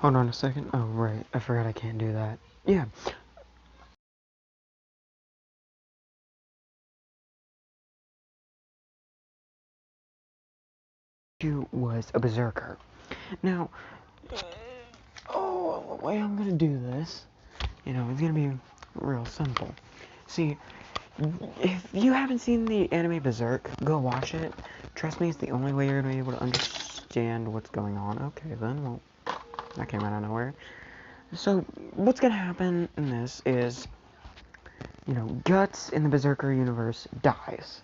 Hold on a second. Oh, right. I forgot I can't do that. Yeah. Deku was a berserker. Now, the way I'm gonna do this, it's gonna be real simple. See, if you haven't seen the anime Berserk, go watch it. Trust me, it's the only way you're gonna be able to understand what's going on. Okay, then, well, that came out of nowhere. So, what's gonna happen in this is, Guts in the Berserker universe dies.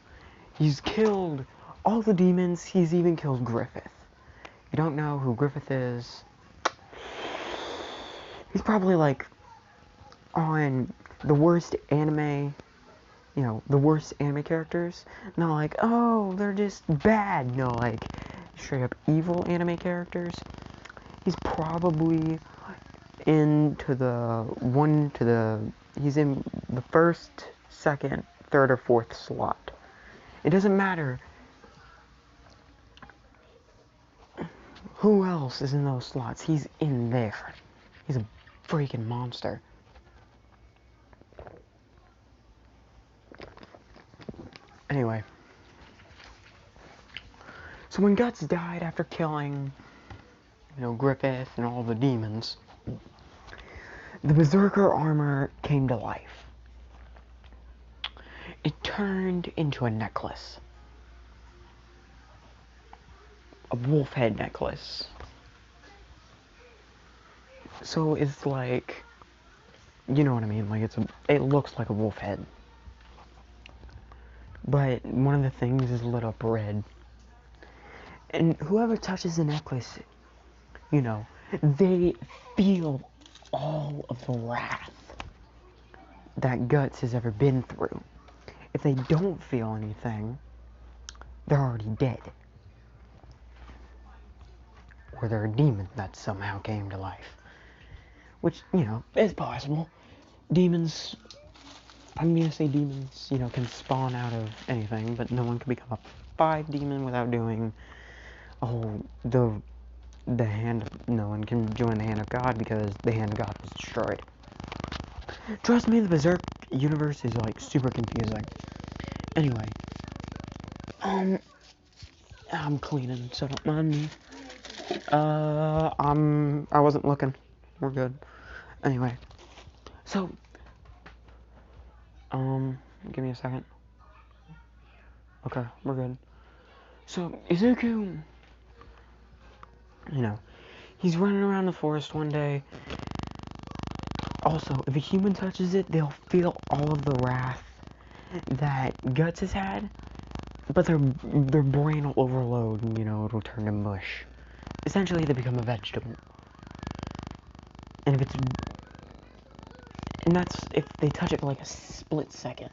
He's killed all the demons, he's even killed Griffith. If you don't know who Griffith is, he's probably like on the worst anime, the worst anime characters. Not like, oh, they're just bad. No, like, straight up evil anime characters. He's probably he's in the first, second, third, or fourth slot. It doesn't matter who else is in those slots. He's in there. He's a freaking monster. Anyway. So when Guts died after killing, Griffith and all the demons, the Berserker armor came to life. It turned into a necklace. A wolf head necklace. So it's like, you know what I mean? Like it looks like a wolf head. But one of the things is lit up red. And whoever touches the necklace, they feel all of the wrath that Guts has ever been through. If they don't feel anything, they're already dead. Or they're a demon that somehow came to life. Which, is possible. Demons, I'm gonna say demons, can spawn out of anything, but no one can become a 5 demon without doing the hand, no one can join the hand of God because the hand of God was destroyed. Trust me, the Berserk universe is like super confusing. Anyway, I'm cleaning, so don't mind me. I wasn't looking. We're good. Anyway, so, give me a second. Okay, we're good. So, Izuku, he's running around the forest one day. Also, if a human touches it, they'll feel all of the wrath that Guts has had, but their brain will overload and, it'll turn to mush. Essentially, they become a vegetable. And that's if they touch it for like a split second.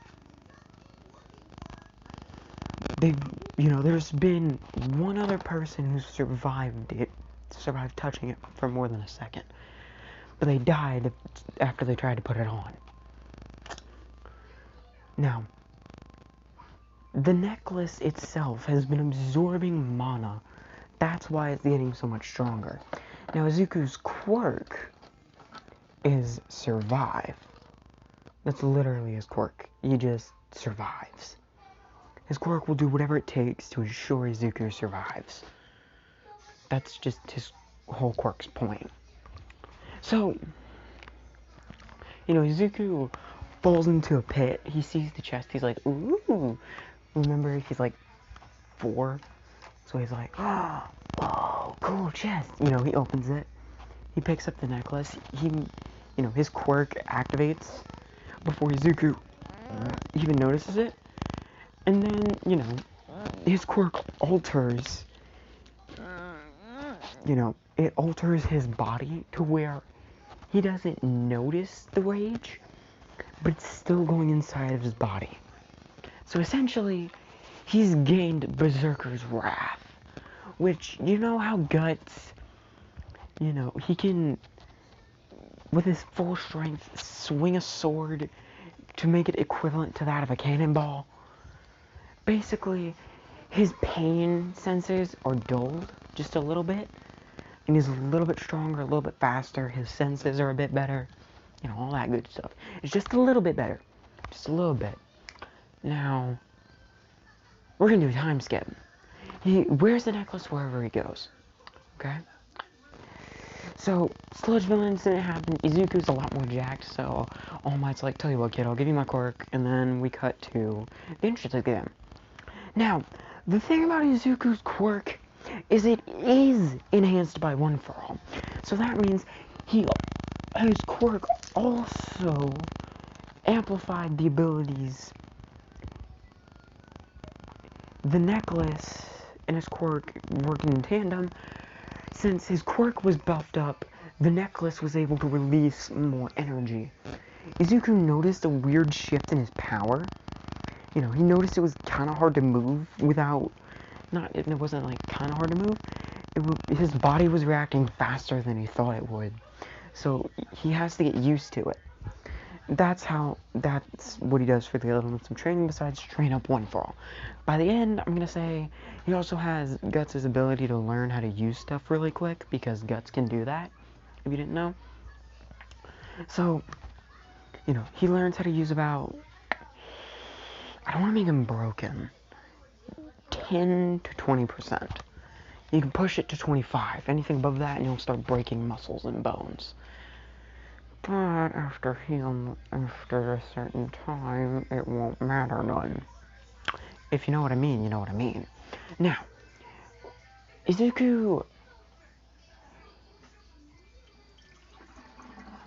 There's been one other person who survived touching it for more than a second. But they died after they tried to put it on. Now, the necklace itself has been absorbing mana. That's why it's getting so much stronger. Now, Izuku's quirk is survive. That's literally his quirk. He just survives. His quirk will do whatever it takes to ensure Izuku survives. That's just his whole quirk's point. So, Izuku falls into a pit. He sees the chest. He's like, ooh. Remember, he's like 4. So he's like, oh, cool chest. He opens it. He picks up the necklace. His quirk activates before Izuku even notices it. And then, his quirk alters, it alters his body to where he doesn't notice the rage, but it's still going inside of his body. So essentially, he's gained Berserker's wrath, which, how Guts, he can, with his full strength, swing a sword to make it equivalent to that of a cannonball. Basically, his pain sensors are dulled just a little bit, and he's a little bit stronger, a little bit faster. His senses are a bit better. You know, all that good stuff. It's just a little bit better. Just a little bit. Now, we're going to do a time skip. He wears the necklace wherever he goes. Okay? So, Sludge Villains didn't happen. Izuku's a lot more jacked, so All Might's like, tell you what, kid, I'll give you my quirk, and then we cut to the entrance again. Now, the thing about Izuku's quirk is it is enhanced by One For All. So that means his quirk also amplified the abilities. The necklace and his quirk working in tandem. Since his quirk was buffed up, the necklace was able to release more energy. Izuku noticed a weird shift in his power. You know, he noticed it was kind of hard to move without... it wasn't like kind of hard to move. His body was reacting faster than he thought it would. So he has to get used to it. That's what he does for the elements of training besides train up One For All. By the end, I'm going to say he also has Guts' ability to learn how to use stuff really quick, because Guts can do that, if you didn't know. So, you know, he learns how to use about, I don't want to make him broken, 10 to 20%. You can push it to 25. Anything above that and you'll start breaking muscles and bones. But after a certain time, it won't matter none. If you know what I mean, you know what I mean. Now, Izuku...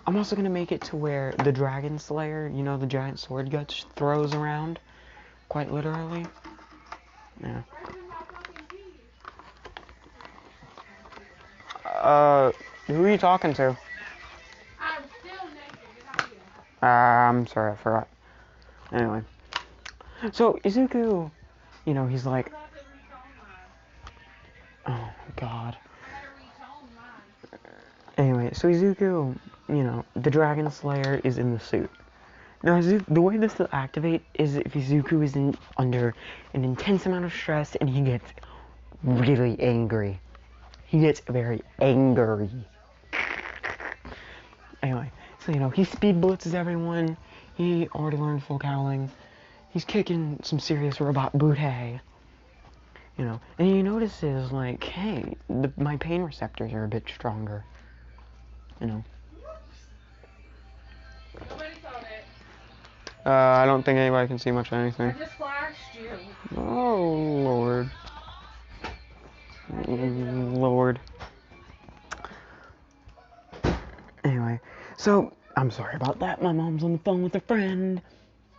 I'm also going to make it to where the Dragon Slayer, you know, the giant sword Guts throws around, quite literally. Yeah. Who are you talking to? I'm still naked. I'm sorry, I forgot. Anyway. So, Izuku, you know, he's like... Oh, my God. Anyway, so Izuku, you know, the Dragon Slayer is in the suit. Now, the way this will activate is if Izuku is under an intense amount of stress and he gets really angry. He gets very angry. Anyway, so, you know, he speed blitzes everyone. He already learned full cowling. He's kicking some serious robot booty. You know, and he notices, like, hey, my pain receptors are a bit stronger. You know. Nobody saw that. I don't think anybody can see much of anything. I just flashed you. Oh, Lord. Lord. Anyway, so, I'm sorry about that. My mom's on the phone with a friend.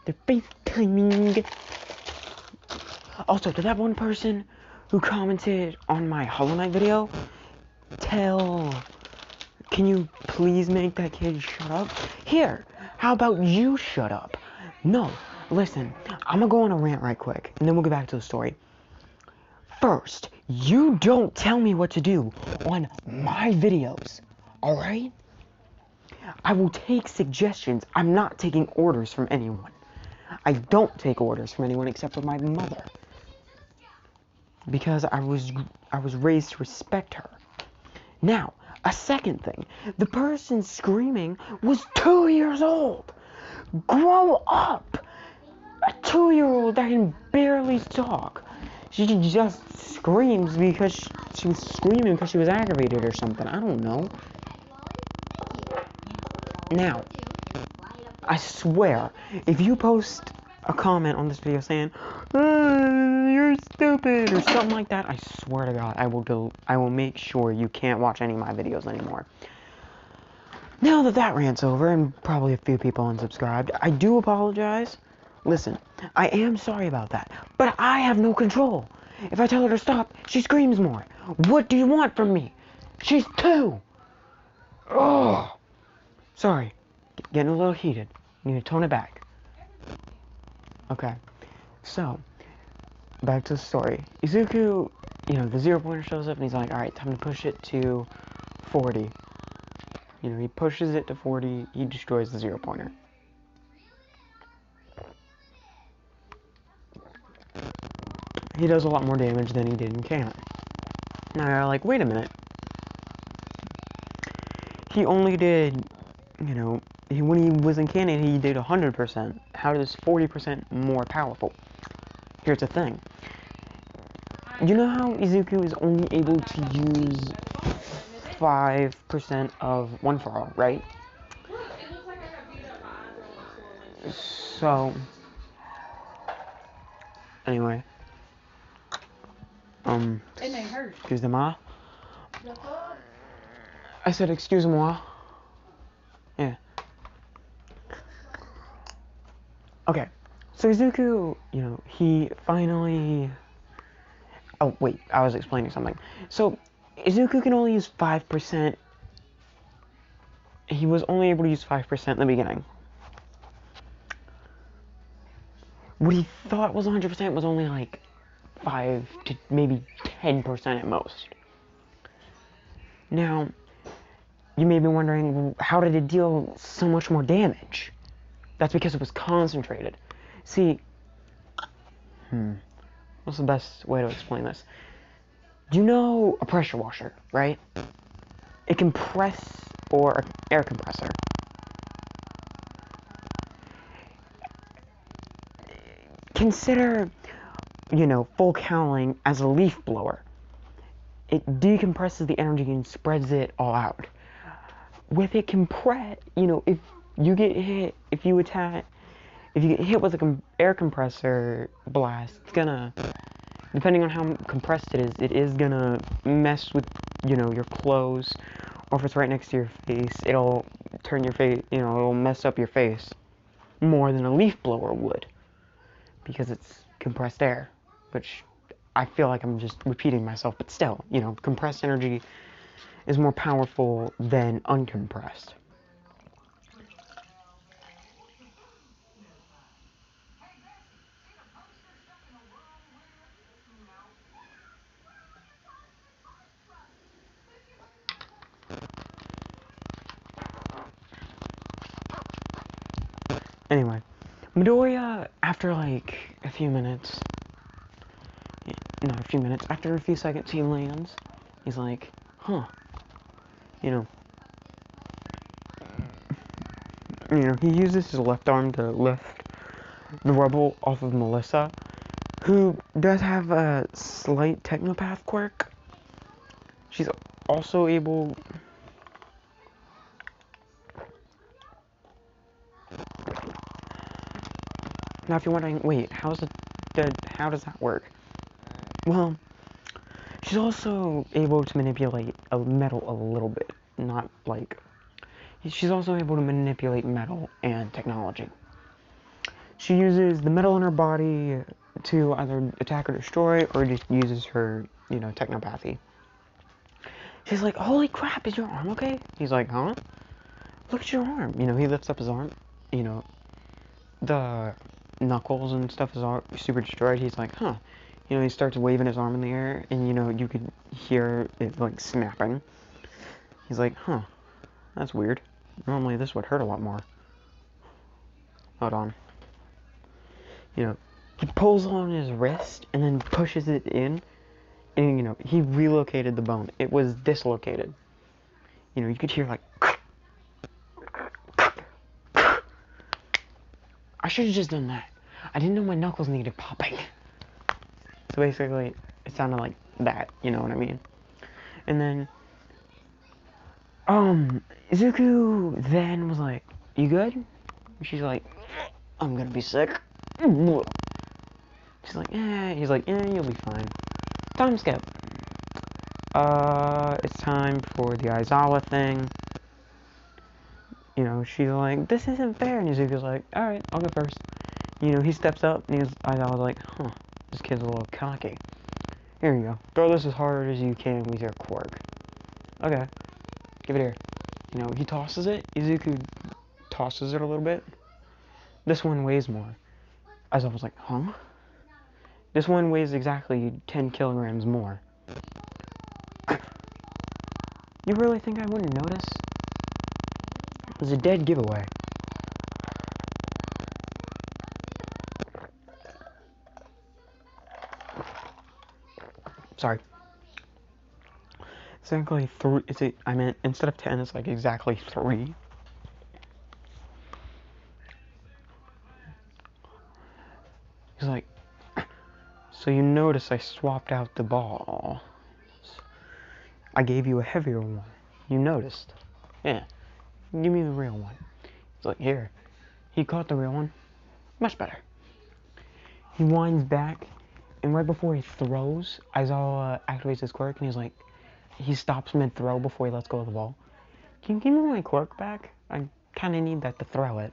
They're FaceTiming. Also, to that one person who commented on my Hollow Knight video, can you please make that kid shut up? Here, how about you shut up? No, listen, I'm gonna go on a rant right quick, and then we'll get back to the story. First, you don't tell me what to do on my videos, alright? I will take suggestions. I'm not taking orders from anyone. I don't take orders from anyone except for my mother. Because I was raised to respect her. Now, a second thing. The person screaming was 2 years old. Grow up! A 2-year-old that can barely talk. She just screams because she was screaming because she was aggravated or something. I don't know. Now, I swear, if you post a comment on this video saying, you're stupid, or something like that, I swear to God, I will make sure you can't watch any of my videos anymore. Now that rant's over, and probably a few people unsubscribed, I do apologize. Listen, I am sorry about that, but I have no control. If I tell her to stop, she screams more. What do you want from me? She's 2! Oh, sorry, getting a little heated. Need to tone it back. Okay, so, back to the story. Izuku, you know, the 0 pointer shows up and he's like, alright, time to push it to 40. You know, he pushes it to 40, he destroys the 0 pointer. He does a lot more damage than he did in Can. Now you're like, wait a minute. he only did, you know, when he was in canon, he did 100%. How does 40% more powerful? Here's the thing. You know how Izuku is only able to use 5% of One For All, right? Look, it looks like I got beat up. My eyes are all swollen. So, anyway, And they hurt. excusez-moi. The fuck? I said excuse-moi. Yeah. Okay. So Izuku, you know, he finally... Oh, wait, I was explaining something. So, Izuku can only use 5%. He was only able to use 5% in the beginning. What he thought was 100% was only like 5 to maybe 10% at most. Now, you may be wondering, well, how did it deal so much more damage? That's because it was concentrated. See, what's the best way to explain this? Do you know a pressure washer, right? A compress or an air compressor. Consider, you know, full cowling as a leaf blower. It decompresses the energy and spreads it all out. With it compressed, you know, if you get hit, if you get hit with an air compressor blast, it's gonna, depending on how compressed it is gonna mess with, you know, your clothes, or if it's right next to your face, it'll turn your face, you know, it'll mess up your face more than a leaf blower would, because it's compressed air, which I feel like I'm just repeating myself, but still, you know, compressed energy is more powerful than uncompressed. Anyway, Midoriya, after like a few minutes, not a few minutes, after a few seconds he lands, he's like, huh, you know, he uses his left arm to lift the rubble off of Melissa, who does have a slight technopath quirk. She's also able... Now if you're wondering, wait, how does that work? Well, she's also able to manipulate a metal a little bit, not like... She's also able to manipulate metal and technology. She uses the metal in her body to either attack or destroy, or just uses her, you know, technopathy. She's like, holy crap, is your arm okay? He's like, huh? Look at your arm. You know, he lifts up his arm. You know, the knuckles and stuff is super destroyed. He's like, huh. You know, he starts waving his arm in the air, and, you know, you could hear it, like, snapping. He's like, huh, that's weird. Normally this would hurt a lot more. Hold on. You know, he pulls on his wrist, and then pushes it in, and, you know, he relocated the bone. It was dislocated. You know, you could hear, like... I should have just done that. I didn't know my knuckles needed popping. So basically, it sounded like that, you know what I mean? And then, Izuku then was like, you good? And she's like, I'm gonna be sick. She's like, eh. He's like, yeah, you'll be fine. Time skip. It's time for the Aizawa thing. You know, she's like, this isn't fair. And Izuku's like, alright, I'll go first. You know, he steps up, and Aizawa's like, huh, this kid's a little cocky. Here you go. Throw this as hard as you can with your quirk. Okay. Give it here. You know, he tosses it. Izuku tosses it a little bit. This one weighs more. Aizawa's like, huh? This one weighs exactly 10 kilograms more. You really think I wouldn't notice? It was a dead giveaway. Sorry. exactly 3. I meant instead of 10, it's like exactly 3. He's like, so you notice I swapped out the ball. I gave you a heavier one. You noticed. Yeah. Give me the real one. He's like, here. He caught the real one. Much better. He winds back, and right before he throws, Aizawa activates his quirk, and he's like, he stops mid-throw before he lets go of the ball. Can you give me my quirk back? I kind of need that to throw it.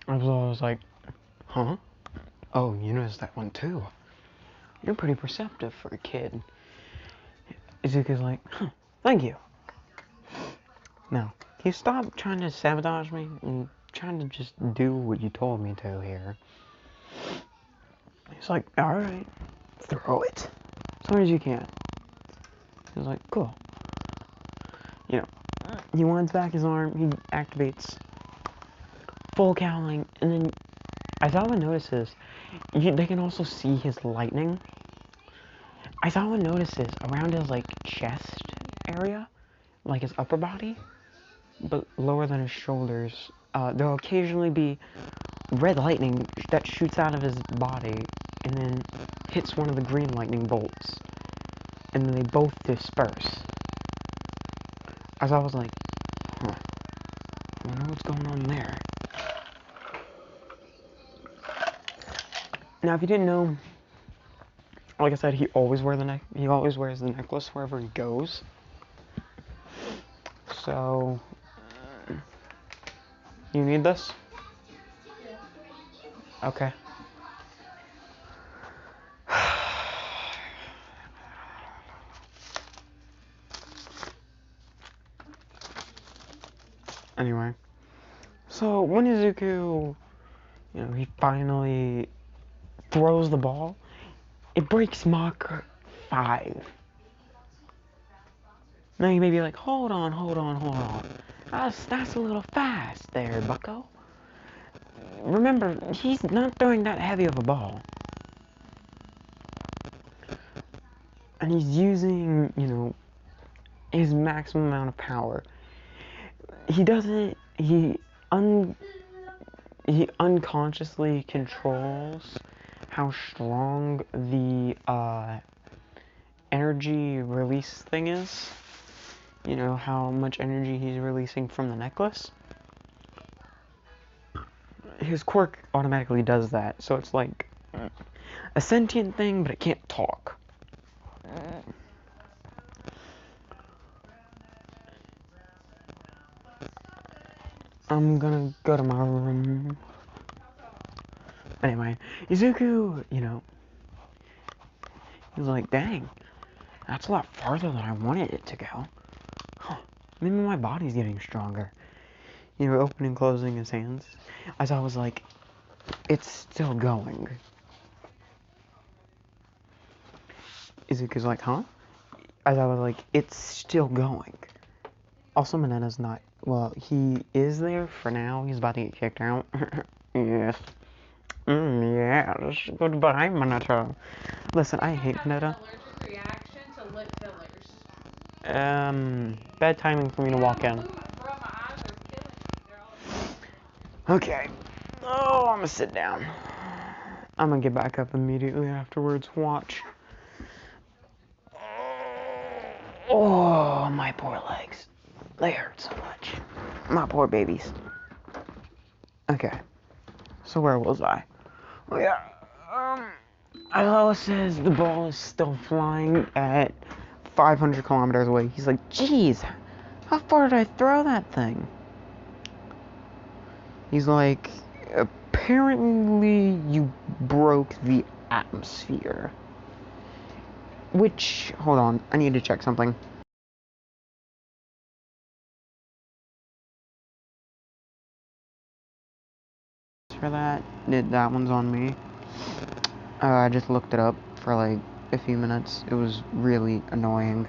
I was like, huh? Oh, you noticed that one too. You're pretty perceptive for a kid. Izuku's like, huh, thank you. Now, can you stop trying to sabotage me and trying to just do what you told me to here? He's like, alright, throw it. As hard as you can. He's like, cool. You know, he winds back his arm, he activates full cowling, and then Aizawa notices, they can also see his lightning. Aizawa notices around his, like, chest area, like his upper body, but lower than his shoulders, there'll occasionally be red lightning that shoots out of his body and then hits one of the green lightning bolts, and then they both disperse. As I was like, huh, I wonder what's going on there. Now, if you didn't know, like I said, he always wears the necklace wherever he goes. So, you need this? Yeah. Okay. Anyway, so when Izuku, he finally throws the ball, it breaks Mach 5. Now you may be like, hold on. That's a little fast there, bucko. Remember, he's not throwing that heavy of a ball. And he's using, his maximum amount of power. He unconsciously controls how strong the, energy release thing is. You know, how much energy he's releasing from the necklace. His quirk automatically does that, so it's like a sentient thing, but it can't talk. I'm gonna go to my room. Anyway, Izuku, he's like, dang, that's a lot farther than I wanted it to go. Huh, maybe my body's getting stronger. Opening and closing his hands. As I was like, it's still going. Izuku's like, huh? As I was like, it's still going. Also, Mineta's not, well, he is there for now. He's about to get kicked out. Yes. Yes. Goodbye, Mineta. Listen, I hate Mineta. Allergic reaction to lip fillers. Bad timing for me to walk in. Bro, my eyes are killing me, girl. Okay. Oh, I'm gonna sit down. I'm gonna get back up immediately afterwards. Watch. Oh, my poor legs. They hurt so much. My poor babies. Okay. So where was I? Oh, yeah. Aizawa says the ball is still flying at 500 kilometers away. He's like, geez, how far did I throw that thing? He's like, apparently you broke the atmosphere. Which, hold on, I need to check something. For that one's on me. I just looked it up for like a few minutes. It was really annoying.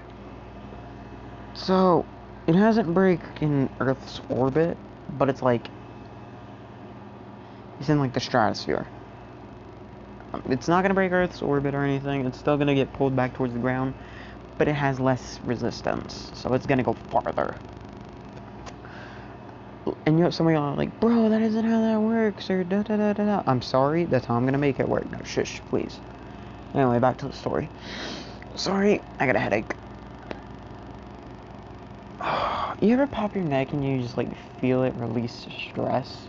So, it hasn't break in Earth's orbit, but it's like, it's in like the stratosphere. It's not gonna break Earth's orbit or anything. It's still gonna get pulled back towards the ground, but it has less resistance, so it's gonna go farther. And you have somebody like, bro, that isn't how that works, or da da da da da. I'm sorry, that's how I'm gonna make it work. No, shush, please. Anyway, back to the story. Sorry, I got a headache. You ever pop your neck and you just like feel it release stress?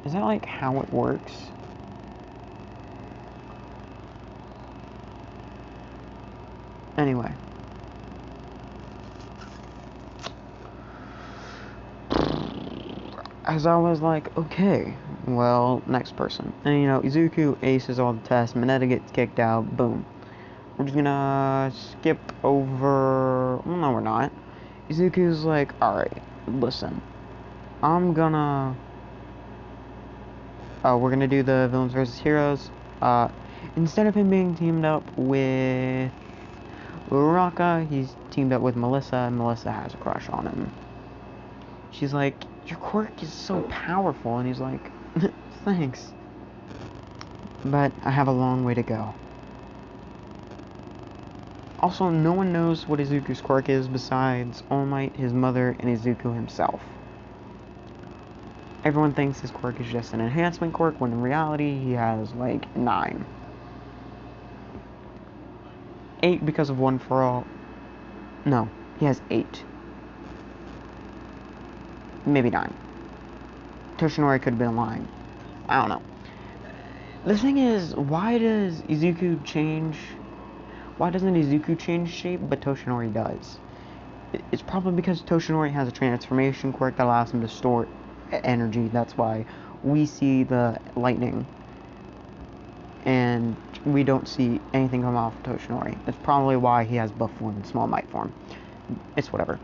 Is that like how it works? Anyway. As I was like, okay, well, next person. And you know, Izuku aces all the tests, Mineta gets kicked out, boom. We're just gonna skip over, well, no we're not. Izuku's like, alright, listen, we're gonna do the villains versus heroes. Instead of him being teamed up with Uraraka, he's teamed up with Melissa, and Melissa has a crush on him. She's like, your quirk is so powerful, and he's like, thanks. But I have a long way to go. Also, no one knows what Izuku's quirk is besides All Might, his mother, and Izuku himself. Everyone thinks his quirk is just an enhancement quirk, when in reality he has like 9. 8 because of One For All. No, he has 8. Maybe 9. Toshinori could have been lying. I don't know. The thing is, why doesn't Izuku change shape, but Toshinori does? It's probably because Toshinori has a transformation quirk that allows him to store energy. That's why we see the lightning and we don't see anything come off of Toshinori. That's probably why he has buff form and small might form. It's whatever.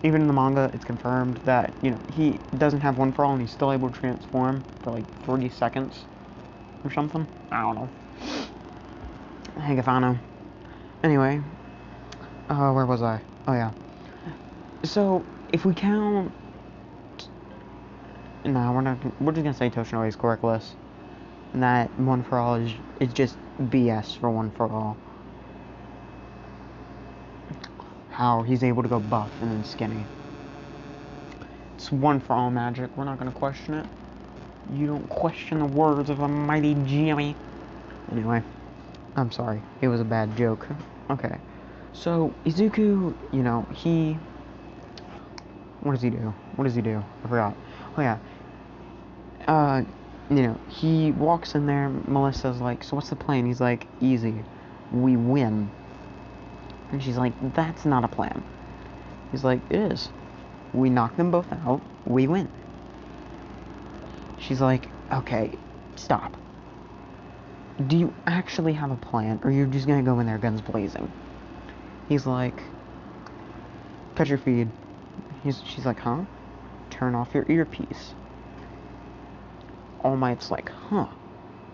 Even in the manga, it's confirmed that, you know, he doesn't have One For All and he's still able to transform for like 30 seconds or something. I don't know. Heck if I know. Anyway, where was I? Oh yeah. So if we count, no, we're just gonna say Toshinori's quirkless, and that One For All is just BS for One For All. How he's able to go buff and then skinny. It's One For All magic. We're not gonna question it. You don't question the words of a mighty Jimmy. Anyway, I'm sorry. It was a bad joke. Okay. So, Izuku, you know, what does he do? I forgot. Oh yeah. You know, he walks in there, Melissa's like, so what's the plan? He's like, easy. We win. And she's like, that's not a plan. He's like, it is. We knock them both out, we win. She's like, okay, stop. Do you actually have a plan, or you're just gonna go in there guns blazing? He's like, cut your feed. She's like, huh? Turn off your earpiece. All Might's like, huh,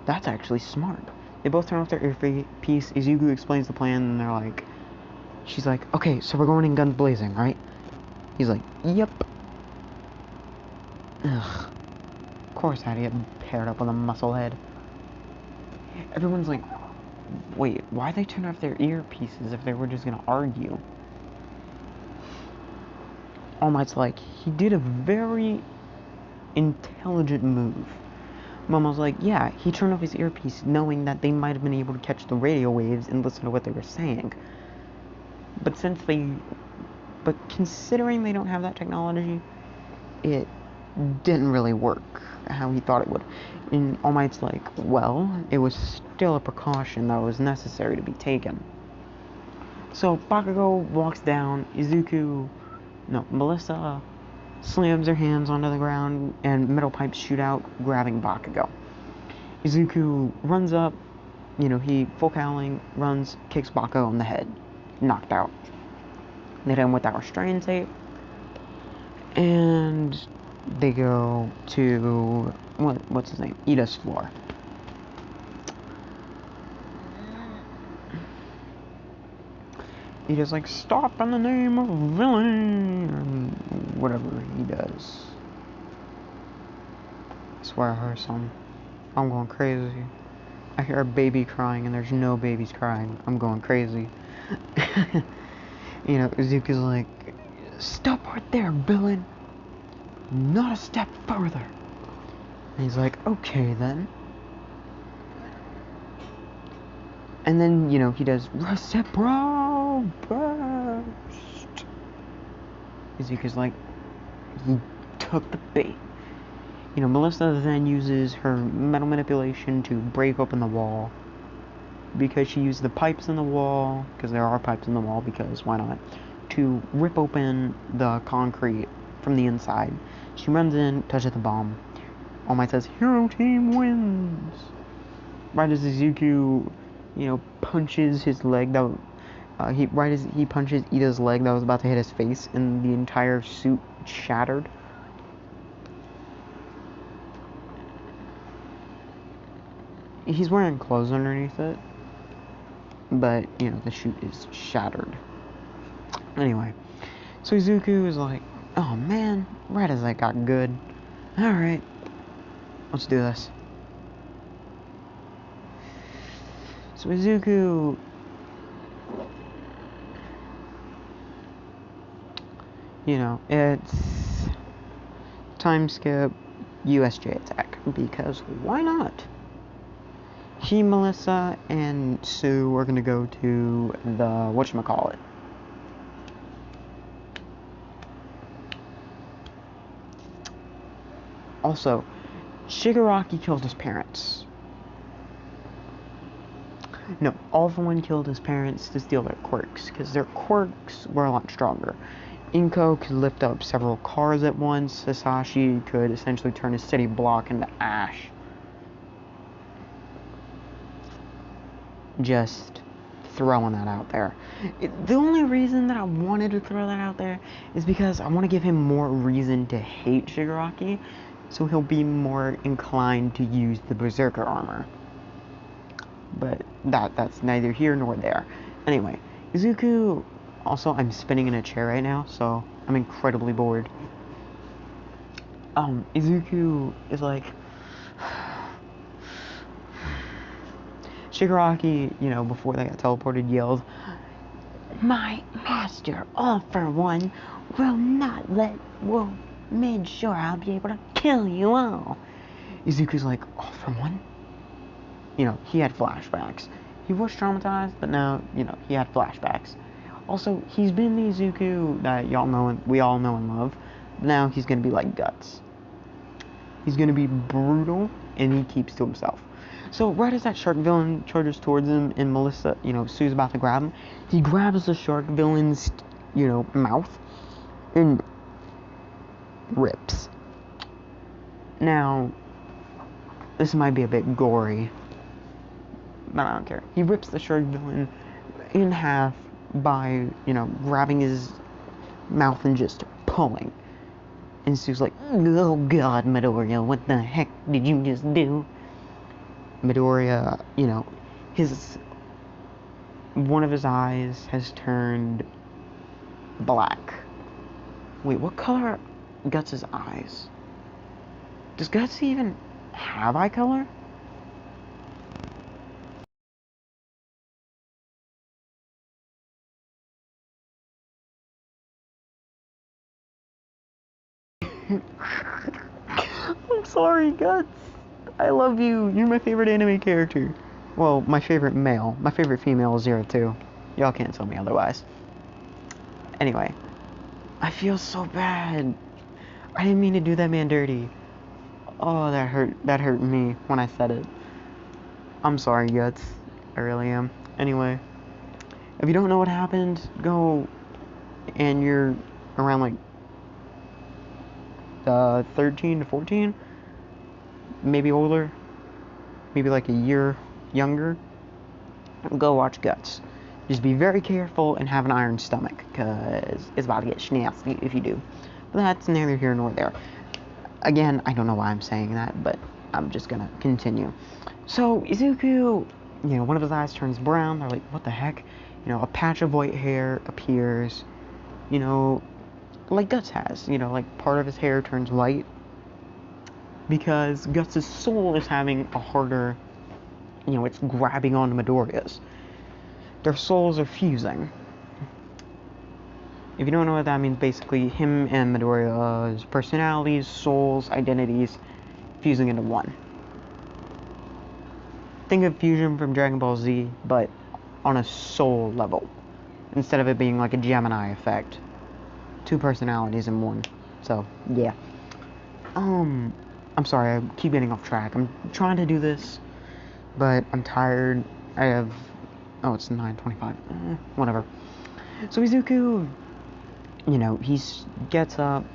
that's actually smart. They both turn off their earpiece. Izuku explains the plan, and they're like, she's like, okay, so we're going in guns blazing, right? He's like, yep. Ugh. Of course I had to get paired up with a musclehead. Everyone's like, wait, why'd they turn off their earpieces if they were just gonna argue? All Might's like, he did a very intelligent move. Momo's like, yeah, he turned off his earpiece knowing that they might have been able to catch the radio waves and listen to what they were saying. But considering they don't have that technology, it didn't really work how he thought it would. And All Might's like, well, it was still a precaution that was necessary to be taken. So Bakugo walks down, Melissa slams her hands onto the ground, and metal pipes shoot out, grabbing Bakugo. Izuku runs up, he full cowling, runs, kicks Bakugo on the head, knocked out. They hit him with that restraint tape, and they go to, what's his name? Ida's floor. he just like, stop in the name of villainy, and whatever he does. I swear I heard something. I'm going crazy. I hear a baby crying and there's no babies crying. I'm going crazy. You know, Izuku's like, stop right there, villain. Not a step further. And he's like, okay then. And then, you know, he does reciprocal burst. Izuku's like, he took the bait. You know, Melissa then uses her metal manipulation to break open the wall. Because she used the pipes in the wall, because there are pipes in the wall, because why not, to rip open the concrete from the inside. She runs in, touches the bomb. All Might says, Hero Team wins! Right as Izuku, you know, punches his leg, right as he punches Ida's leg that was about to hit his face, and the entire suit shattered. He's wearing clothes underneath it, but, you know, the suit is shattered. Anyway, so Izuku is like, oh man, right as I got good. Alright, let's do this. So Izuku, you know, it's time skip USJ attack, because why not? He, Melissa, and Sue are gonna go to the whatchamacallit. Also, Shigaraki killed his parents. No, All For One killed his parents to steal their quirks, because their quirks were a lot stronger. Inko could lift up several cars at once. Hisashi could essentially turn a city block into ash. Just throwing that out there. The only reason that I wanted to throw that out there is because I want to give him more reason to hate Shigaraki, so he'll be more inclined to use the berserker armor. But that's neither here nor there. Anyway, Izuku. Also, I'm spinning in a chair right now, so I'm incredibly bored. Izuku is like, Shigaraki, you know, before they got teleported, yelled, my master, All For One, will make sure I'll be able to kill you all. Izuku's like, All For One? You know, he had flashbacks. He was traumatized, but now, you know, he had flashbacks. Also, he's been the Izuku that we all know and love. But now he's gonna be like Guts. He's gonna be brutal, and he keeps to himself. So right as that shark villain charges towards him, and Melissa, you know, Sue's about to grab him, he grabs the shark villain's, you know, mouth, and rips. Now, this might be a bit gory, but I don't care. He rips the shark villain in half by, you know, grabbing his mouth and just pulling. And Sue's like, oh god, Midoriya, what the heck did you just do? Midoriya, you know, one of his eyes has turned black. Wait, what color are Guts' eyes? Does Guts even have eye color? I'm sorry, Guts. I love you. You're my favorite anime character. Well, my favorite male. My favorite female is Zero too. Y'all can't tell me otherwise. Anyway, I feel so bad. I didn't mean to do that man dirty. Oh, that hurt. That hurt me when I said it. I'm sorry, Guts. I really am. Anyway, if you don't know what happened, go and you're around like 13 to 14, maybe older, maybe like a year younger, go watch Guts. Just be very careful and have an iron stomach, because it's about to get nasty if you do. But that's neither here nor there. Again, I don't know why I'm saying that, but I'm just gonna continue. So, Izuku, you know, one of his eyes turns brown. They're like, what the heck? You know, a patch of white hair appears, you know, like Guts has. You know, like part of his hair turns white because Guts' soul is having a harder, you know, it's grabbing onto Midoriya's. Their souls are fusing. If you don't know what that means, basically him and Midoriya's personalities, souls, identities fusing into one. Think of fusion from Dragon Ball Z, but on a soul level. Instead of it being like a Gemini effect. 2 personalities in one. So, yeah. I'm sorry, I keep getting off track. I'm trying to do this, but I'm tired. I have... Oh, it's 9:25. Whatever. So Izuku, you know, he gets up.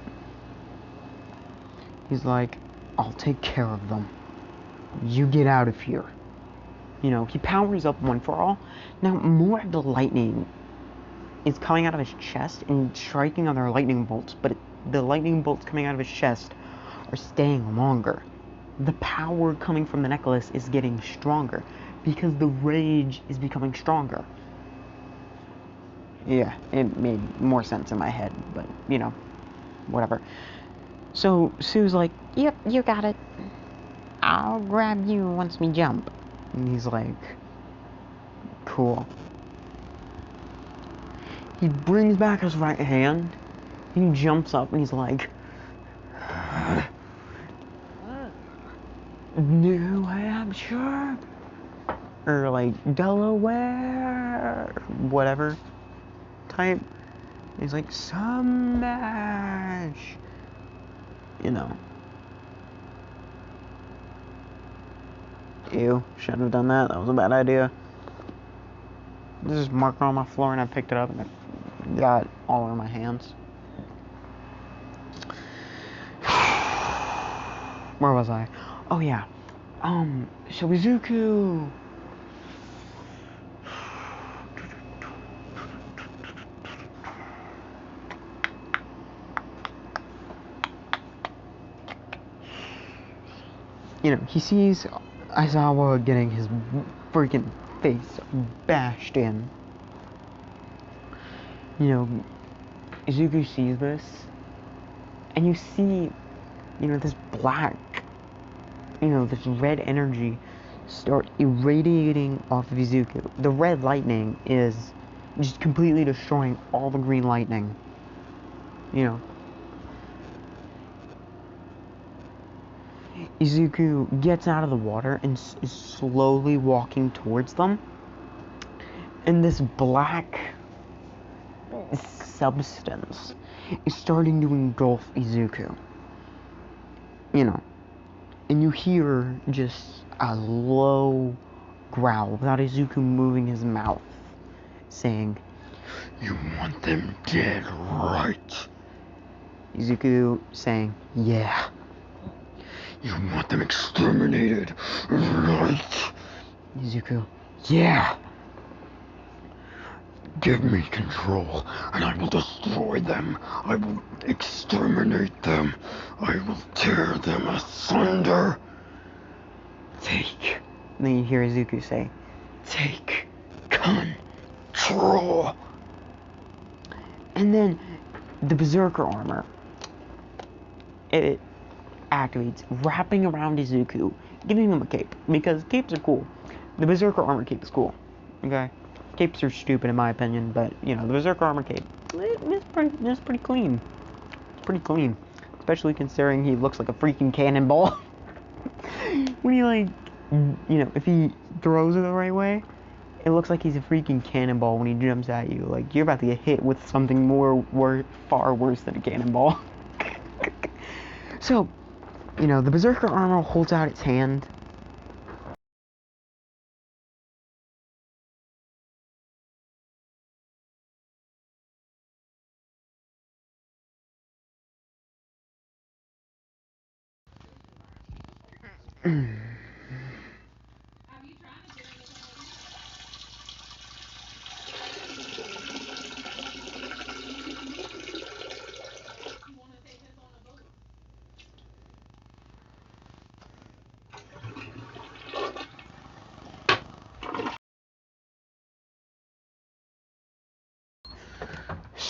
He's like, I'll take care of them. You get out of here. You know, he powers up one for all. Now, more of the lightning is coming out of his chest and striking other lightning bolts, but the lightning bolts coming out of his chest are staying longer. The power coming from the necklace is getting stronger because the rage is becoming stronger. Yeah, it made more sense in my head, but, you know, whatever. So, Sue's like, yep, you got it. I'll grab you once we jump. And he's like, cool. He brings back his right hand. He jumps up and he's like, New Hampshire? Or like, Delaware? Whatever type. He's like, smash! You know. Ew, shouldn't have done that. That was a bad idea. This is marker on my floor and I picked it up and it got all over my hands. Where was I? Oh yeah. So Izuku. You know, he sees Aizawa getting his freaking face bashed in. You know, Izuku sees this, and you see, you know, this black, you know, this red energy start irradiating off of Izuku. The red lightning is just completely destroying all the green lightning. You know. Izuku gets out of the water and is slowly walking towards them. And this black substance is starting to engulf Izuku. You know. And you hear just a low growl without Izuku moving his mouth, saying, "You want them dead, right?" Izuku saying, "Yeah." "You want them exterminated, right?" Izuku, "Yeah." "Give me control, and I will destroy them. I will exterminate them. I will tear them asunder." "Take." And then you hear Izuku say, "Take control." And then the berserker armor, it activates, wrapping around Izuku, giving him a cape, because capes are cool. The berserker armor cape is cool, okay? Capes are stupid in my opinion, but, you know, the berserker armor cape, it's pretty clean. It's pretty clean, especially considering he looks like a freaking cannonball. When he, like, you know, if he throws it the right way, it looks like he's a freaking cannonball when he jumps at you. Like, you're about to get hit with something far worse than a cannonball. So, you know, the berserker armor holds out its hand.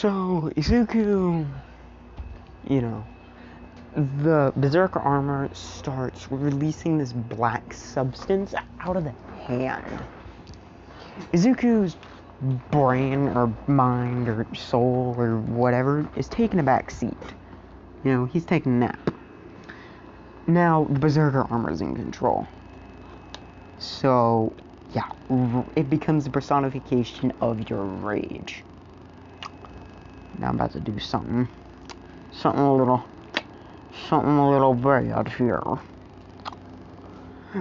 So, Izuku, you know, the berserker armor starts releasing this black substance out of the hand. Izuku's brain or mind or soul or whatever is taking a back seat. You know, he's taking a nap. Now, the berserker armor is in control. So, yeah, it becomes the personification of your rage. Now I'm about to do something a little bad here.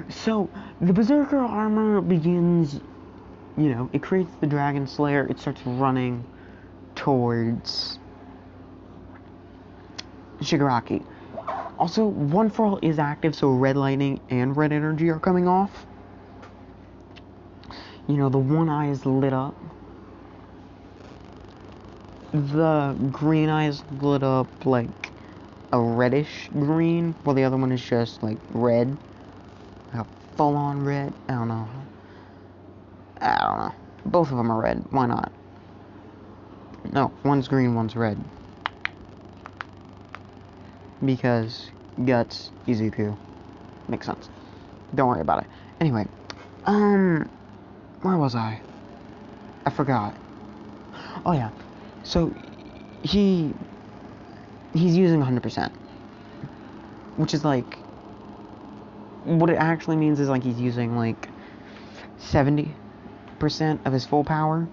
So, the berserker armor begins, you know, it creates the Dragon Slayer, it starts running towards Shigaraki. Also, One for All is active, so red lightning and red energy are coming off. You know, the one eye is lit up. The green eye is lit up like a reddish green, while the other one is just like red. Like a full on red. I don't know. Both of them are red. Why not? No, one's green, one's red. Because Guts, Izuku. Makes sense. Don't worry about it. Anyway, where was I? I forgot. Oh yeah. So he's using 100%, which is like, what it actually means is like he's using like 70% of his full power.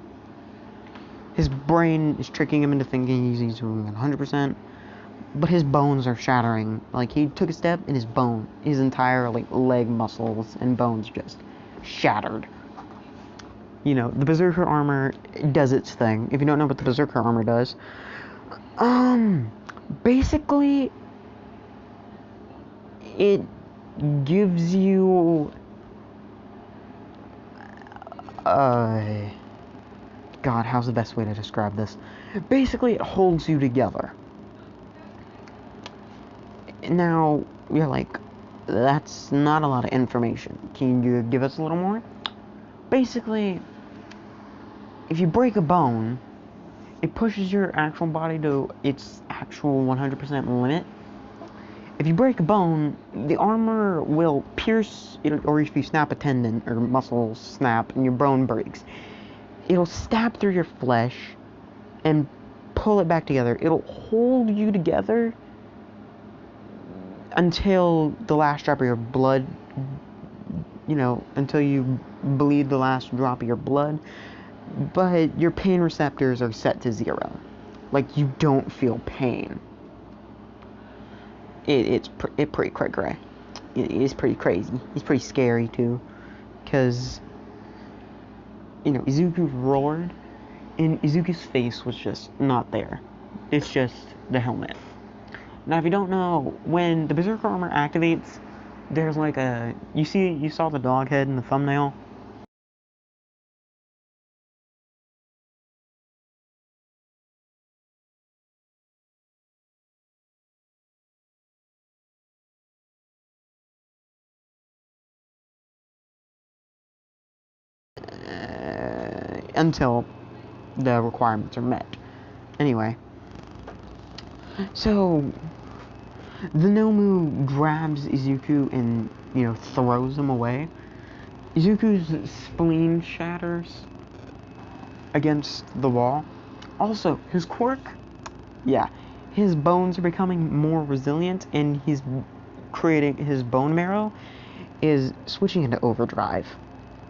His brain is tricking him into thinking he's using 100%, but his bones are shattering. Like, he took a step and his entire like leg muscles and bones just shattered. You know, the berserker armor does its thing. If you don't know what the berserker armor does, basically it gives you God, how's the best way to describe this? Basically, it holds you together. Now, you're like, that's not a lot of information. Can you give us a little more? Basically, if you break a bone, it pushes your actual body to its actual 100% limit. If you break a bone, the armor will pierce, or if you snap a tendon or muscle snap and your bone breaks, it'll stab through your flesh and pull it back together. It'll hold you together until the last drop of your blood, until you bleed the last drop of your blood. But your pain receptors are set to 0. Like, you don't feel pain. It's pretty cray. It's pretty crazy. It's pretty scary too, because Izuku roared, and Izuku's face was just not there. It's just the helmet. Now, if you don't know, when the berserker armor activates, there's like you saw the dog head in the thumbnail. Until the requirements are met. Anyway, so the Nomu grabs Izuku and, throws him away. Izuku's spleen shatters against the wall. Also, his quirk, his bones are becoming more resilient, and he's creating his bone marrow is switching into overdrive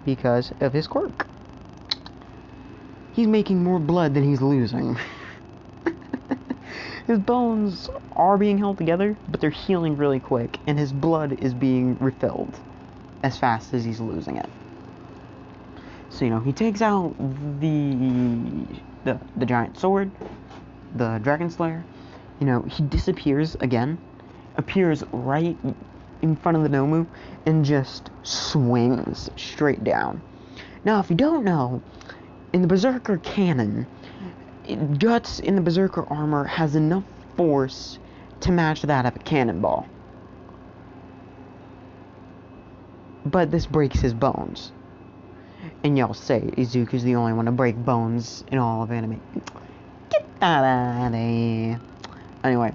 because of his quirk. He's making more blood than he's losing. His bones are being held together, but they're healing really quick, and his blood is being refilled as fast as he's losing it. So, he takes out the giant sword, the Dragon Slayer. He disappears again, appears right in front of the Nomu, and just swings straight down. Now, if you don't know, in the Berserker canon, Guts in the Berserker armor has enough force to match that of a cannonball. But this breaks his bones. And y'all say Izuku's the only one to break bones in all of anime. Get that out of here. Anyway,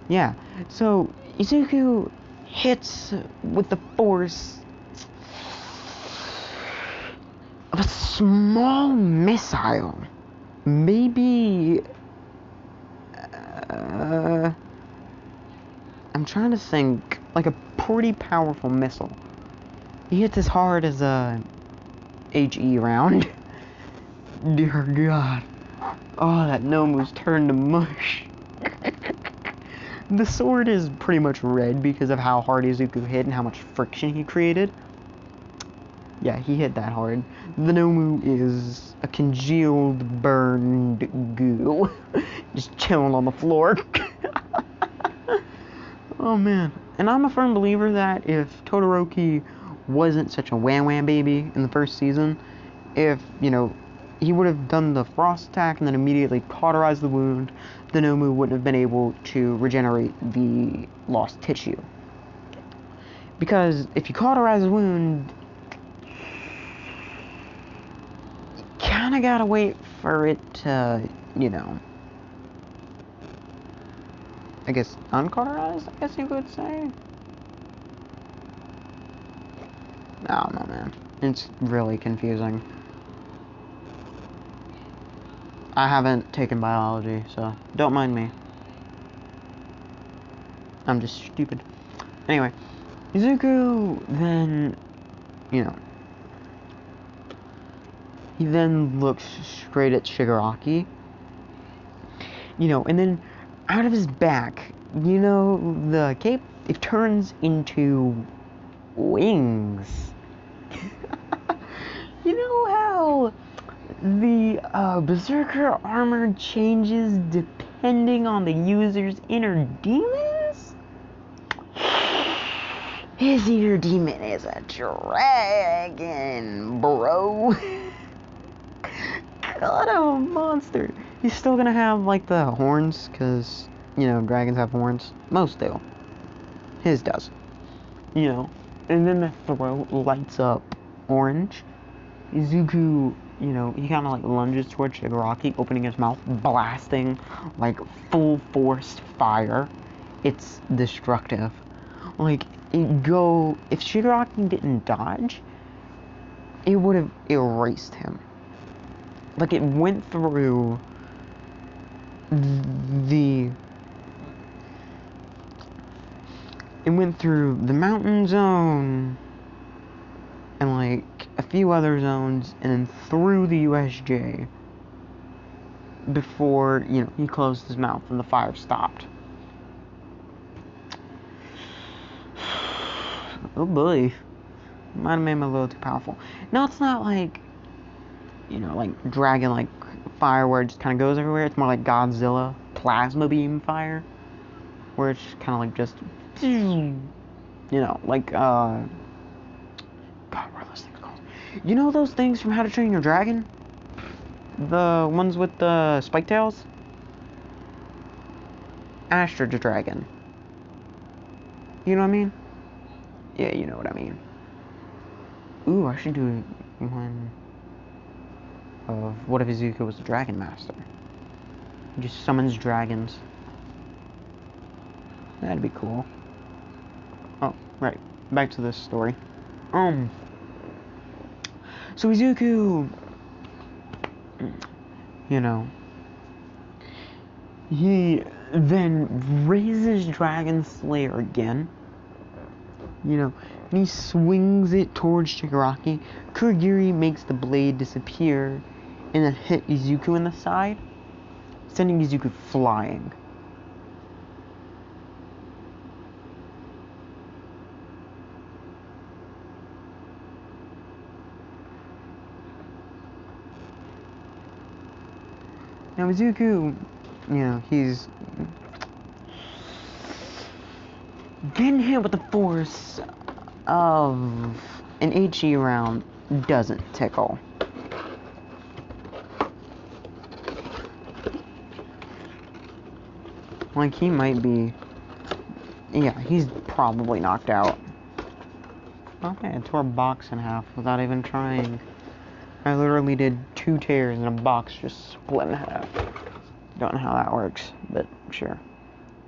yeah. So Izuku hits with the force of a small missile. Maybe. I'm trying to think. Like a pretty powerful missile. He hits as hard as a HE round. Dear God. Oh, that Nomu's turned to mush. The sword is pretty much red because of how hard Izuku hit and how much friction he created. Yeah, he hit that hard. The Nomu is a congealed, burned goo. Just chilling on the floor. Oh man. And I'm a firm believer that if Todoroki wasn't such a wham baby in the first season, if, you know, he would have done the frost attack and then immediately cauterized the wound, the Nomu wouldn't have been able to regenerate the lost tissue. Because if you cauterize the wound, you kinda gotta wait for it to, you know, I guess uncauterized, I guess you could say. I don't know, man. It's really confusing. I haven't taken biology, so don't mind me. I'm just stupid. Anyway, Izuku then, you know, he then looks straight at Shigaraki, you know, and then out of his back, you know, the cape, it turns into wings. You know how the berserker armor changes depending on the user's inner demons? His inner demon is a dragon, bro. God, I'm a monster. He's still gonna have, like, the horns, because, you know, dragons have horns. Most do. His does. You know. And then the throat lights up orange. Izuku, you know, he kind of, like, lunges towards Shigaraki, opening his mouth, blasting, like, full-force fire. It's destructive. Like, if Shigaraki didn't dodge, it would have erased him. Like, it went through the mountain zone and, like, a few other zones, and then through the USJ before, you know, he closed his mouth and the fire stopped. Oh boy. Might have made him a little too powerful. Now, it's not like, you know, like dragon, like fire where it just kind of goes everywhere. It's more like Godzilla plasma beam fire, where it's kind of like just, you know, like, God, what are those things called? You know those things from How to Train Your Dragon? The ones with the spike tails? Astro Dragon. You know what I mean? Yeah, you know what I mean. Ooh, I should do one of what if Izuku was the Dragon Master? He just summons dragons. That'd be cool. Oh, right. Back to this story. So Izuku, you know, he then raises Dragon Slayer again. You know, and he swings it towards Shigaraki. Kurogiri makes the blade disappear and then hit Izuku in the side, sending Izuku flying. Now Izuku, you know, he's getting hit with the force of an HE round doesn't tickle. Like, he might be, yeah, he's probably knocked out. Okay, I tore a box in half without even trying. I literally did 2 tears and a box just split in half. Don't know how that works, but sure.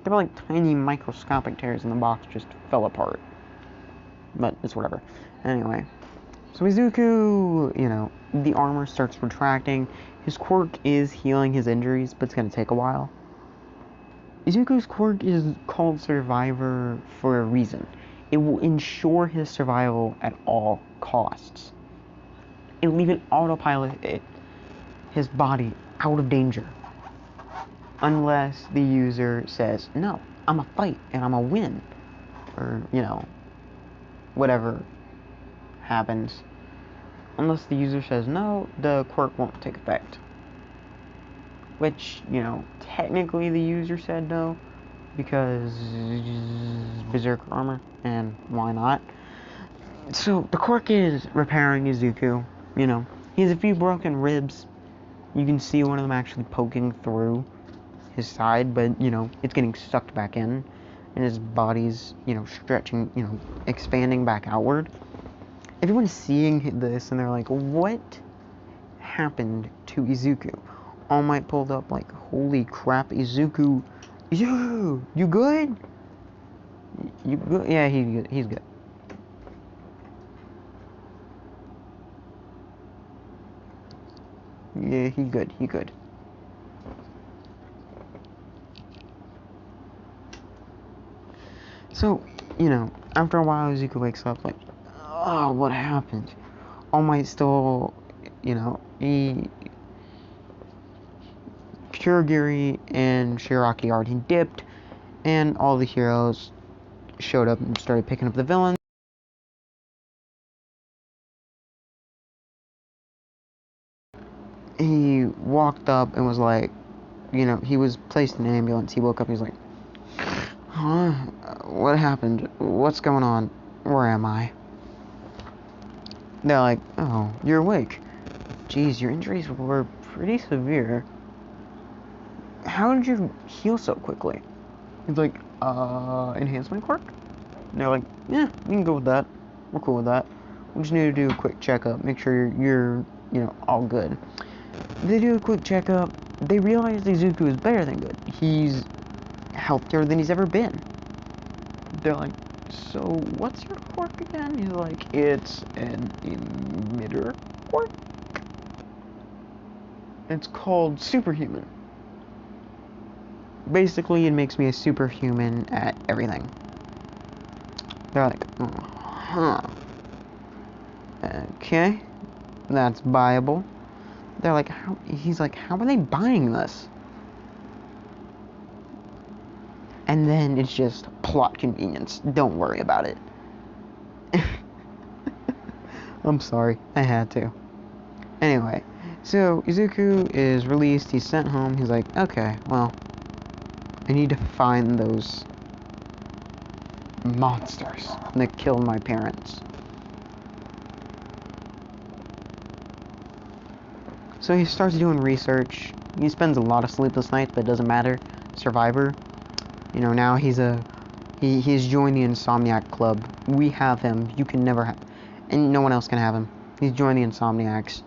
They were like tiny microscopic tears in the box, just fell apart. But it's whatever. Anyway, so Izuku, you know, the armor starts retracting. His quirk is healing his injuries, but it's gonna take a while. Izuku's quirk is called Survivor for a reason. It will ensure his survival at all costs. It will even autopilot his body out of danger. Unless the user says, no, I'm a fight and I'm a win. Or, you know, whatever happens. Unless the user says no, the quirk won't take effect. Which, you know, technically the user said no, because berserker armor, and why not? So, the quirk is repairing Izuku, you know. He has a few broken ribs. You can see one of them actually poking through his side, but, you know, it's getting sucked back in, and his body's, you know, stretching, you know, expanding back outward. Everyone's seeing this, and they're like, what happened to Izuku? All Might pulled up like, holy crap, Izuku, you good? You good? Yeah, he's good. Yeah, he good. So, you know, after a while, Izuku wakes up like, oh, what happened? All Might still, you know, Kurogiri and Shiraki already dipped, and all the heroes showed up and started picking up the villains. He walked up and was like, you know, he was placed in an ambulance. He woke up, he was like, huh? What happened? What's going on? Where am I? They're like, oh, you're awake. Geez, your injuries were pretty severe. How did you heal so quickly? He's like, enhancement quirk? And they're like, yeah, we can go with that. We're cool with that. We just need to do a quick checkup, make sure you're you know, all good. They do a quick checkup. They realize Izuku is better than good. He's healthier than he's ever been. They're like, so what's your quirk again? He's like, it's an emitter quirk. It's called superhuman. Basically, it makes me a superhuman at everything. They're like, huh. Okay, that's buyable. They're like, how? He's like, how are they buying this? And then it's just plot convenience. Don't worry about it. I'm sorry, I had to. Anyway, so Izuku is released, he's sent home, he's like, okay, well, I need to find those monsters that killed my parents. So he starts doing research. He spends a lot of sleepless nights, but it doesn't matter. Survivor. You know, now he's joined the Insomniac Club. We have him. You can never have, and no one else can have him. He's joined the Insomniacs.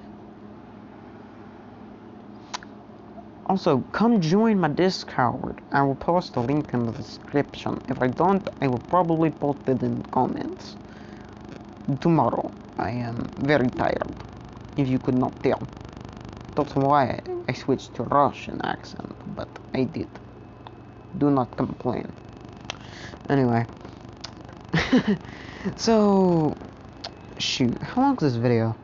Also, come join my Discord. I will post a link in the description. If I don't, I will probably post it in the comments. Tomorrow. I am very tired, if you could not tell. That's why I switched to Russian accent, but I did. Do not complain. Anyway. So, shoot, how long is this video?